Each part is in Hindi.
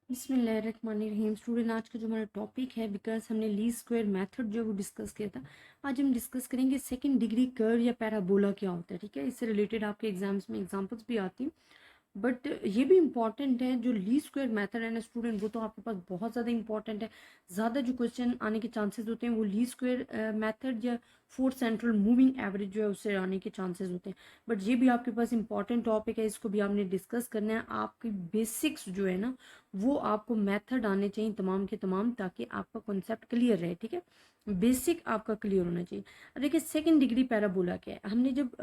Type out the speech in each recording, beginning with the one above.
बिस्मिल्लाहिर्रहमानिर्रहीम। स्टूडेंट, आज का जो हमारा टॉपिक है, बिकॉज हमने लीस्ट स्क्वायर मेथड जो है वो डिस्कस किया था, आज हम डिस्कस करेंगे सेकंड डिग्री कर्व या पैराबोला क्या होता है। ठीक है, इससे रिलेटेड आपके एग्जाम्स में एग्जांपल्स भी आती हैं, बट ये भी इंपॉर्टेंट है। जो लीस्ट स्क्वायर मेथड है ना स्टूडेंट, वो तो आपके पास बहुत ज़्यादा इंपॉर्टेंट है। ज़्यादा जो क्वेश्चन आने के चांसेस होते हैं वो लीस्ट स्क्वायर मेथड या फोर्थ सेंट्रल मूविंग एवरेज जो है उससे आने के चांसेस होते हैं। बट ये भी आपके पास इंपॉर्टेंट टॉपिक है, इसको भी आपने डिस्कस करना है। आपकी बेसिक्स जो है ना वो आपको मेथड आने चाहिए तमाम के तमाम, ताकि आपका कॉन्सेप्ट क्लियर रहे। ठीक है, बेसिक आपका क्लियर होना चाहिए। अब देखिए सेकंड डिग्री पैराबोला क्या है। हमने जब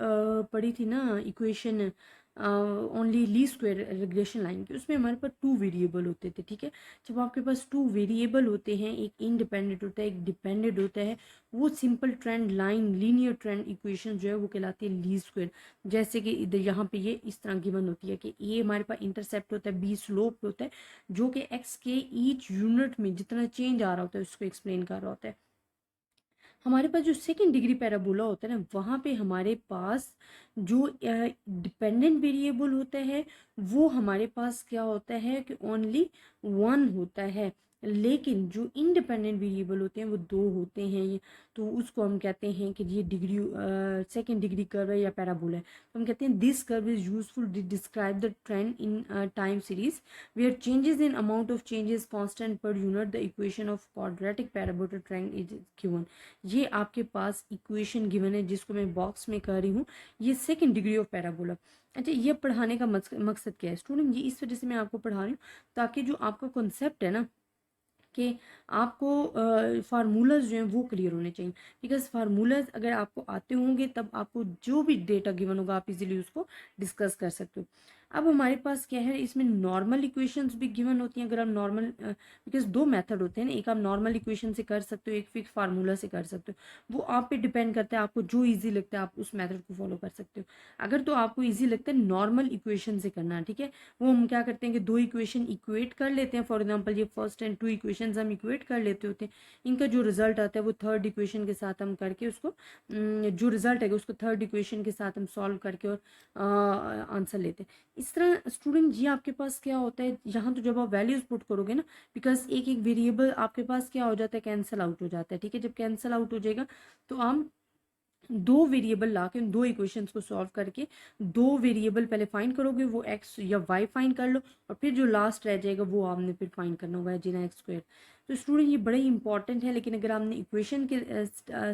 पढ़ी थी ना इक्वेशन ओनली ली स्क्वायर रिग्रेशन लाइन की, उसमें हमारे पास टू वेरिएबल होते थे। ठीक है, जब आपके पास टू वेरिएबल होते हैं, एक इंडिपेंडेंट होता है एक डिपेंडेंट होता है, वो simple trend line linear trend equation जो है वो कहलाती है ली स्क्वायर। जैसे कि इधर यहाँ पे ये इस तरह गिवन होती है कि ए हमारे पास इंटरसेप्ट होता है, बी स्लोप होता है, जो कि एक्स के ईच यूनिट में जितना चेंज आ रहा होता है उसको एक्सप्लेन कर रहा होता है। हमारे पास जो सेकंड डिग्री पैराबोला होता है ना, वहाँ पे हमारे पास जो डिपेंडेंट वेरिएबल होता है वो हमारे पास क्या होता है कि ओनली वन होता है, लेकिन जो इंडिपेंडेंट वेरिएबल होते हैं वो दो होते हैं। ये तो उसको हम कहते हैं कि ये डिग्री सेकंड डिग्री कर्व है या पैराबोला है। तो हम कहते हैं this curve is useful to describe the trend in time series where changes in amount of change is constant per unit. The equation of quadratic parabola triangle is given. ये आपके पास इक्वेशन गिवन है जिसको मैं बॉक्स में कर रही हूँ, ये सेकंड डिग्री ऑफ पैराबोला। अच्छा, ये पढ़ाने का मकसद क्या है स्टूडेंट, ये इस वजह से मैं आपको पढ़ा रही हूँ ताकि जो आपका कॉन्सेप्ट है ना कि आपको फार्मूलाज जो हैं वो क्लियर होने चाहिए। बिकॉज फार्मूलाज अगर आपको आते होंगे तब आपको जो भी डेटा गिवन होगा आप इजीली उसको डिस्कस कर सकते हो। अब हमारे पास क्या है, इसमें नॉर्मल इक्वेशंस भी गिवन होती हैं। अगर हम नॉर्मल, बिकॉज दो मेथड होते हैं ना, एक आप नॉर्मल इक्वेशन से कर सकते हो, एक फिक्स फार्मूला से कर सकते हो। वो आप पे डिपेंड करता है, आपको जो ईजी लगता है आप उस मेथड को फॉलो कर सकते हो। अगर तो आपको ईजी लगता है नॉर्मल इक्वेशन से करना, ठीक है, वो हम क्या करते हैं कि दो इक्वेशन इक्वेट कर लेते हैं। फॉर एग्जांपल ये फर्स्ट एंड टू इक्वेशंस हम इक्वेट कर लेते होते हैं, इनका जो रिजल्ट आता है वो थर्ड इक्वेशन के साथ हम करके उसको जो रिजल्ट है उसको थर्ड इक्वेशन के साथ हम सॉल्व करके और आंसर लेते हैं। इस तरह स्टूडेंट जी आपके पास क्या होता है, यहाँ तो जब आप वैल्यूज पुट करोगे ना, बिकॉज एक एक वेरिएबल आपके पास क्या हो जाता है, कैंसिल आउट हो जाता है। ठीक है, जब कैंसिल आउट हो जाएगा तो हम दो वेरिएबल ला के दो इक्वेशंस को सॉल्व करके दो वेरिएबल पहले फाइंड करोगे, वो एक्स या वाई फाइंड कर लो, और फिर जो लास्ट रह जाएगा वो आपने फिर फाइंड करना होगा जीना एक्स स्क्वायर। तो स्टूडेंट ये बड़ा ही इंपॉर्टेंट है। लेकिन अगर आपने इक्वेशन के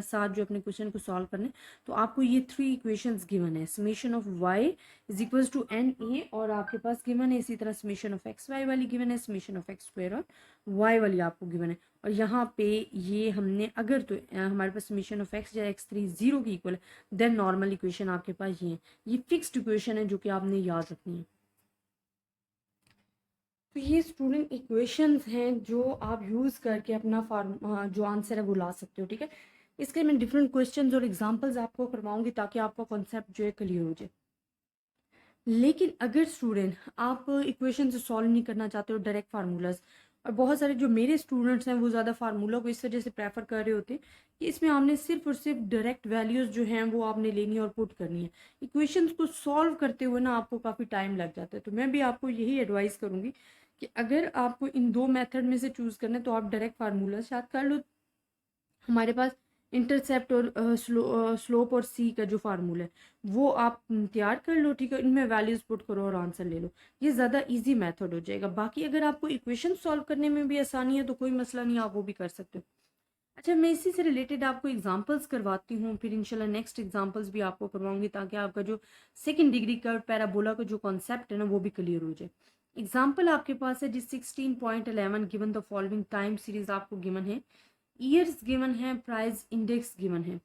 साथ जो अपने क्वेश्चन को सॉल्व करना है तो आपको ये थ्री इक्वेशंस गिवन है। Summation of Y is equals to N A, और आपके पास गिवन है इसी तरह समेशन ऑफ एक्स वाई वाली गिवन है, समेशन ऑफ एक्स स्क्वायर और वाई वाली आपको गिवन है। और यहाँ पे ये हमने अगर तो हमारे पास समीशन ऑफ एक्स या एक्स थ्री जीरो की इक्वल है, देन नॉर्मल इक्वेशन आपके पास ये है। ये फिक्स्ड इक्वेशन है जो कि आपने याद रखनी है। तो ये स्टूडेंट इक्वेशंस हैं जो आप यूज़ करके अपना जो आंसर है वो ला सकते हो। ठीक है, इसके मैं डिफरेंट क्वेश्चंस और एग्जांपल्स आपको करवाऊंगी ताकि आपका कॉन्सेप्ट जो है क्लियर हो जाए। लेकिन अगर स्टूडेंट आप इक्वेशन से सॉल्व नहीं करना चाहते हो, डायरेक्ट फार्मूलाज, और बहुत सारे जो मेरे स्टूडेंट्स हैं वो ज़्यादा फार्मूला को इस वजह से प्रेफर कर रहे होते हैं कि इसमें आपने सिर्फ और सिर्फ डायरेक्ट वैल्यूज़ जो हैं वो आपने लेनी है और पुट करनी है। इक्वेशंस को सॉल्व करते हुए ना आपको काफ़ी टाइम लग जाता है। तो मैं भी आपको यही एडवाइस करूँगी कि अगर आपको इन दो मेथड में से चूज़ करना है तो आप डायरेक्ट फार्मूला याद कर लो। हमारे पास इंटरसेप्ट और स्लोप और सी का जो फार्मूला है वो आप तैयार कर लो। ठीक है, इनमें वैल्यूज पुट करो और आंसर ले लो, ये ज़्यादा इजी मेथड हो जाएगा। बाकी अगर आपको इक्वेशन सॉल्व करने में भी आसानी है तो कोई मसला नहीं, आप वो भी कर सकते हो। अच्छा, मैं इसी से रिलेटेड आपको एग्जांपल्स करवाती हूँ, फिर इंशाल्लाह नेक्स्ट एग्जांपल्स भी आपको करवाऊंगी ताकि आपका जो सेकंड डिग्री का पैराबोला का जो कॉन्सेप्ट है ना वो भी क्लियर हो जाए। एग्जाम्पल आपके पास है जी 16.11 given the following time series आपको गिवन है, ईयर्स गिवन है, प्राइस इंडेक्स गिवन है,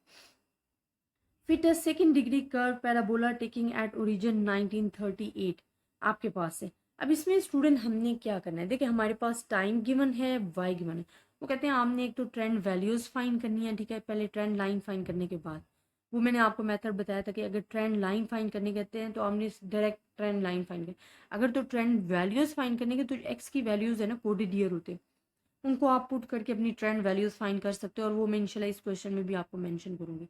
fit a second degree curve parabola taking at origin 1938 आपके पास है। अब इसमें स्टूडेंट हमने क्या करना है, देखिए हमारे पास टाइम गिवन है, वाई गिवन है। वो कहते हैं आपने एक तो ट्रेंड वैल्यूज फाइंड करनी है। ठीक है, पहले ट्रेंड लाइन फाइंड करने के बाद वो मैंने आपको मेथड बताया था कि अगर ट्रेंड लाइन फाइंड करने कहते हैं तो आपने डायरेक्ट ट्रेंड लाइन फाइंड कर, अगर तो ट्रेंड वैल्यूज फाइंड करने के तो एक्स की वैल्यूज है ना कोडेड ईयर होते हैं, उनको आप पुट करके अपनी ट्रेंड वैल्यूज फाइंड कर सकते हो, और वो मैं इंशाल्लाह इस क्वेश्चन में भी आपको मेंशन करूंगी।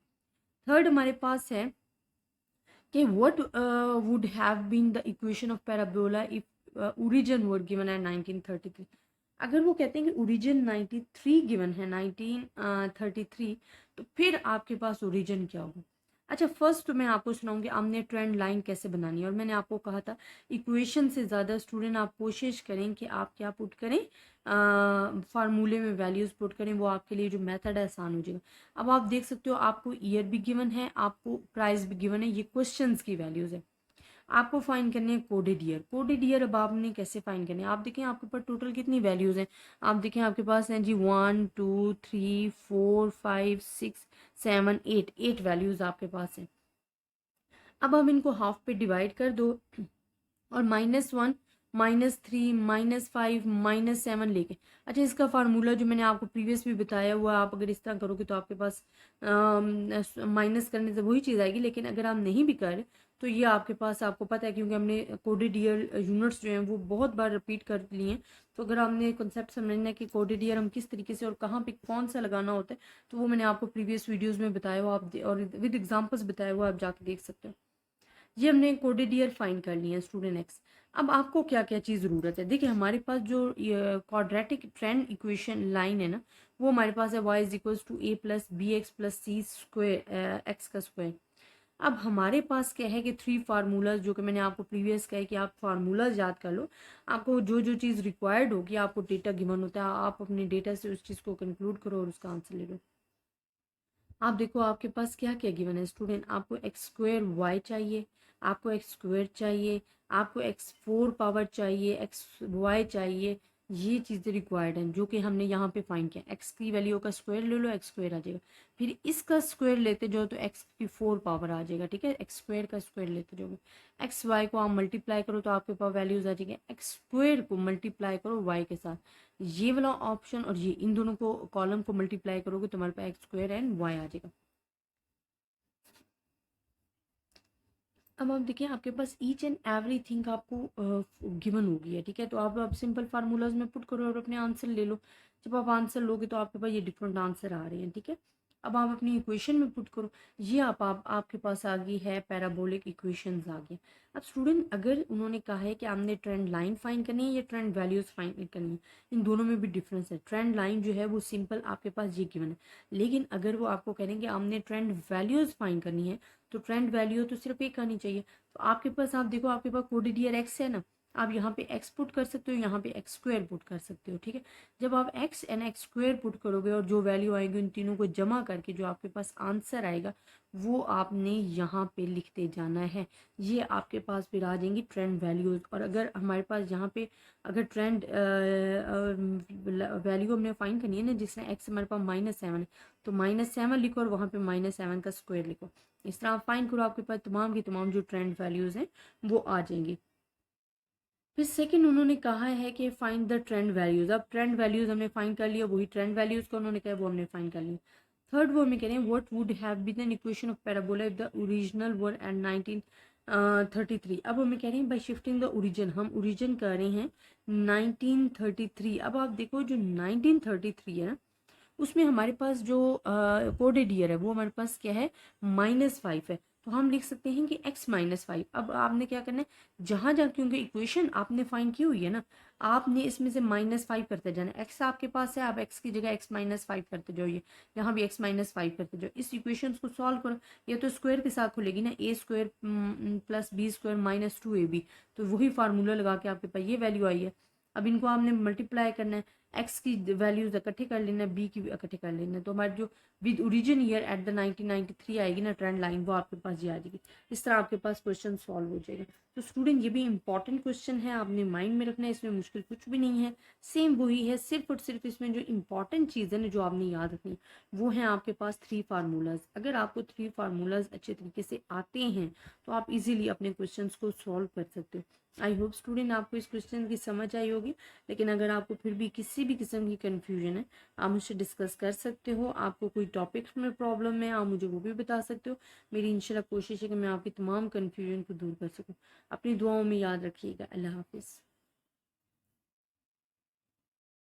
थर्ड हमारे पास है कि what would have been the equation of parabola if origin word given है 1933। अगर वो कहते हैं कि ओरिजिन 93 गिवन है 1933, तो फिर आपके पास ओरिजिन क्या होगा? अच्छा, फर्स्ट मैं आपको सुनाऊंगी हमने ट्रेंड लाइन कैसे बनानी है। और मैंने आपको कहा था इक्वेशन से ज़्यादा स्टूडेंट आप कोशिश करें कि आप क्या पुट करें, फार्मूले में वैल्यूज़ पुट करें, वो आपके लिए जो मेथड है आसान हो जाएगा। अब आप देख सकते हो आपको ईयर भी गिवन है, आपको प्राइस भी गिवन है, ये क्वेश्चंस की वैल्यूज़ है। आपको फाइन करने हैं कोडेड ईयर। कोडेड ईयर अब आपने कैसे फाइन करने हैं? आप देखें आपके पास टोटल कितनी वैल्यूज़ हैं। आप देखें आपके पास हैं जी 1 2 3 4 5 6 7 8 वैल्यूज़ आपके पास हैं। अब हम इनको हाफ पे डिवाइड कर दो और -1 -3 -5 -7 लेके। अच्छा, इसका फार्मूला जो मैंने आपको प्रीवियस भी बताया हुआ, आप अगर इस तरह करोगे तो आपके पास माइनस करने से वही चीज़ आएगी, लेकिन अगर आप नहीं भी कर तो ये आपके पास, आपको पता है क्योंकि हमने कोडेड ईयर यूनिट्स जो हैं वो बहुत बार रिपीट कर लिए हैं। तो अगर आपने कॉन्सेप्ट समझना है कि कोडेड ईयर हम किस तरीके से और कहाँ पे कौन सा लगाना होता है, तो वो मैंने आपको प्रीवियस वीडियोज़ में बताया हुआ, आप और विद एग्जाम्पल्स बताया हुआ, आप जाके देख सकते हो। ये हमने कोडेड ईयर फाइन कर लिया स्टूडेंट एक्स। अब आपको क्या क्या चीज़ ज़रूरत है? देखिए हमारे पास जो क्वाड्रेटिक ट्रेंड इक्वेशन लाइन है ना, वो हमारे पास है y is equals to a plus B X plus C square X का स्क्वायर। अब हमारे पास क्या है कि 3 फार्मूलाज, जो कि मैंने आपको प्रीवियस कहा है कि आप फार्मूलाज याद कर लो। आपको जो जो चीज़ रिक्वायर्ड होगी, आपको डेटा गिवन होता है, आप अपने डेटा से उस चीज़ को कंक्लूड करो और उसका आंसर ले लो। आप देखो आपके पास क्या क्या गिवन है स्टूडेंट। आपको एक्स स्क्वायर वाई चाहिए, आपको एक्स स्क्वायर चाहिए, आपको एक्स 4 पावर चाहिए, एक्स वाई चाहिए। ये चीज़ें रिक्वायर्ड हैं जो कि हमने यहाँ पे फाइंड किया। एक्स की वैल्यू का स्क्वायर ले लो, एक्स स्क्वायर आ जाएगा। फिर इसका स्क्वायर लेते जाओ तो एक्स की 4 पावर आ जाएगा, ठीक है। एक्स स्क्वायर का स्क्वायर लेते जाओगे, एक्स वाई को आप मल्टीप्लाई करो तो आपके पास वैल्यूज आ जाएगी। एक्स स्क्वायर को मल्टीप्लाई करो वाई के साथ, ये वाला ऑप्शन और ये, इन दोनों को कॉलम को मल्टीप्लाई करोगे तो हमारे पास एक्स स्क्वायर एंड वाई आ जाएगा। अब आप देखिए आपके पास ईच एंड एवरी थिंग आपको गिवन हो गई है, ठीक है। तो आप सिंपल फार्मूलाज में पुट करो और अपने आंसर ले लो। जब आप आंसर लोगे तो आपके पास ये डिफरेंट आंसर आ रहे हैं, ठीक है। अब आप अपनी इक्वेशन में पुट करो। ये आपके पास आ गई है पैराबोलिक इक्वेशंस आ गई। अब स्टूडेंट अगर उन्होंने कहा है कि आपने ट्रेंड लाइन फाइंड करनी है या ट्रेंड वैल्यूज फाइंड करनी है, इन दोनों में भी डिफरेंस है। ट्रेंड लाइन जो है वो सिंपल आपके पास ये गिवन है, लेकिन अगर वो आपको कह रहे हैं कि आपने ट्रेंड वैल्यूज फाइंड करनी है, तो ट्रेंड वैल्यू तो सिर्फ एक आनी चाहिए। तो आपके पास, आप देखो आपके पास कोडेड ईयर एक्स है ना, आप यहाँ पे एक्स पुट कर सकते हो, यहाँ पे एक्स स्क्वायर पुट कर सकते हो, ठीक है। जब आप x and x square put करोगे और जो वैल्यू आएगी उन तीनों को जमा करके जो आपके पास आंसर आएगा वो आपने यहाँ पे लिखते जाना है। ये आपके पास फिर आ जाएंगी ट्रेंड वैल्यूज। और अगर हमारे पास यहाँ पे अगर ट्रेंड वैल्यू हमने फाइंड करनी है ना, जिसमें एक्स हमारे पास -7 है, तो -7 लिखो और वहाँ पे -7 का स्क्वायर लिखो। इस तरह आप फाइंड करो, आपके पास तमाम की तमाम जो ट्रेंड वैल्यूज़ हैं वो आ जाएंगी। फिर सेकंड उन्होंने कहा है कि फाइंड द ट्रेंड वैल्यूज़। अब ट्रेंड वैल्यूज़ हमने फाइंड कर लिया, वही ट्रेंड वैल्यूज़ को उन्होंने कहा वो हमने फाइंड कर लिया। थर्ड वो हमें कह रहे हैं what would have been an equation of parabola if the original were at 1933। अब हमें कह रहे हैं बाई शिफ्टिंग द ओरिजिन, हम ओरिजिन कर रहे हैं 1933। अब आप देखो जो 1933 है ना, उसमें हमारे पास जो कोडेड ईयर है वो हमारे पास क्या है, -5 है। तो हम लिख सकते हैं कि x-5। अब आपने क्या करना है, जहाँ जहाँ, क्योंकि इक्वेशन आपने फाइंड की हुई है ना, आपने इसमें से -5 करते जाना है। x आपके पास है, आप x की जगह x-5 करते जाइए, यहाँ भी x-5 करते जाओ। इस इक्वेशन को सॉल्व करो, ये तो स्क्वायर के साथ खुलेगी ना, a square plus B square -2ab। तो वही फार्मूला लगा के आपके पास ये वैल्यू आई है। अब इनको आपने मल्टीप्लाई करना है, एक्स की वैल्यूज इकट्ठे कर लेना, बी की भी इकट्ठे कर लेना। तो हमारी जो with origin year at the 1993 आएगी ना ट्रेंड लाइन, वो आपके पास ये आ जाएगी। इस तरह आपके पास क्वेश्चन सॉल्व हो जाएगा। तो स्टूडेंट ये भी इंपॉर्टेंट क्वेश्चन है, आपने माइंड में रखना है, इसमें मुश्किल कुछ भी नहीं है, सेम वही है। सिर्फ और सिर्फ इसमें जो इंपॉर्टेंट चीज़ है ना जो आपने याद रखनी, वो है आपके पास 3 फार्मूलाज। अगर आपको 3 फार्मूलाज अच्छे तरीके से आते हैं तो आप इजीली अपने क्वेश्चन को सॉल्व कर सकते हो। आई होप स्टूडेंट आपको इस क्वेश्चन की समझ आई होगी। लेकिन अगर आपको फिर भी किसी भी किस्म की कन्फ्यूजन है, आप मुझसे डिस्कस कर सकते हो। आपको कोई टॉपिक्स में प्रॉब्लम है, आप मुझे वो भी बता सकते हो। मेरी इंशाल्लाह कोशिश है कि मैं आपकी तमाम कन्फ्यूजन को दूर कर सकूँ। अपनी दुआओं में याद रखिएगा। अल्लाह हाफिज़।